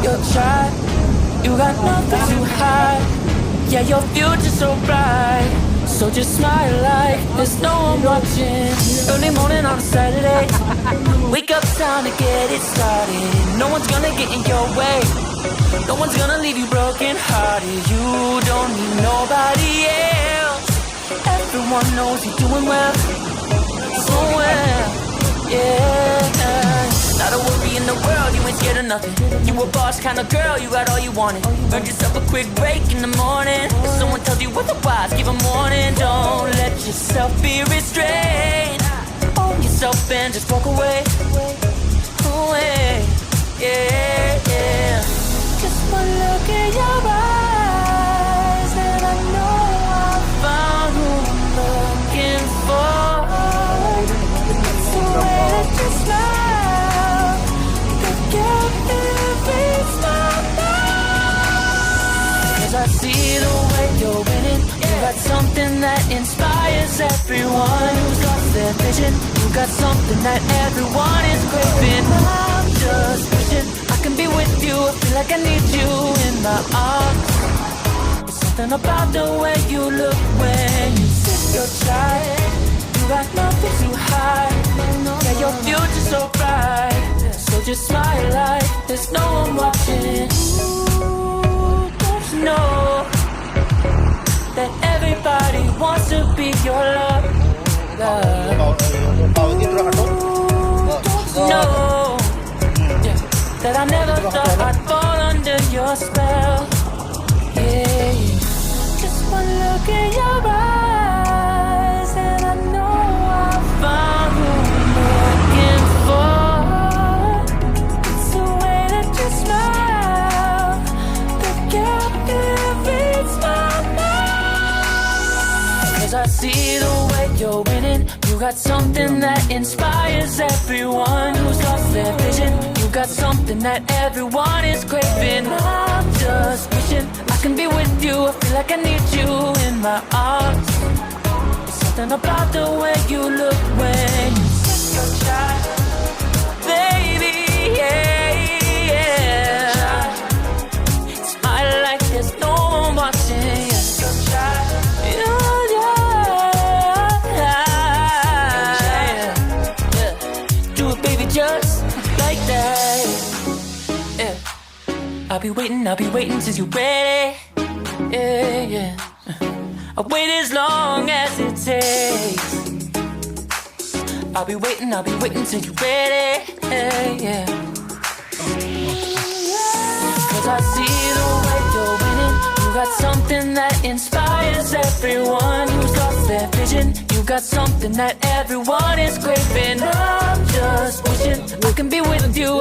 You're shy, you got nothing to hide. Yeah, your future's so bright. So just smile like there's no one watching. Early morning on a Saturday, wake up, time to get it started. No one's gonna get in your way, no one's gonna leave you broken hearted. You don't need nobody else. Everyone knows you're doing well, so well, yeah. Not a worry in the world, you ain't scared of nothing. You a boss kind of girl, you got all you wanted. Earned yourself a quick break in the morning. If someone tells you otherwise, give a warning. Don't let yourself be restrained. Own yourself and just walk away. Away, yeah, yeah. Just one look in your eyes and I know I found who I'm looking for. It's the way that you smile that captivates my mind. 'Cause I see the way you're winning. You got something that inspires everyone who's lost their vision. You got something that everyone is craving. I'm just wishing I can be with you. I feel like I need you in my arms. There's something about the way you look when you sit your child. You got nothing to hide. Yeah, your future's so bright. So just smile like there's no one watching. Ooh, don't you know that everybody wants to be your love? Don't you know that I never thought I'd fall under your spell? Yeah, just one look in your eyes and I know I found who I'm looking for. It's the way that you smile that captivates my mind. 'Cause I see the way you're winning. You got something that inspires everyone who's lost their vision. You got something that everyone is craving. I'm just wishing I can be with you. I feel like I need you in my arms. There's something about the way you look when you sit your child, baby, yeah, yeah. Smile like there's no one watching. Just like that, yeah. I'll be waiting till you're ready, yeah, yeah. I'll wait as long as it takes. I'll be waiting till you're ready, yeah, yeah. 'Cause I see the way you're winning. You got something that inspires everyone who's lost their vision. You got something that everyone is craving. I'm just wishing I can be with you.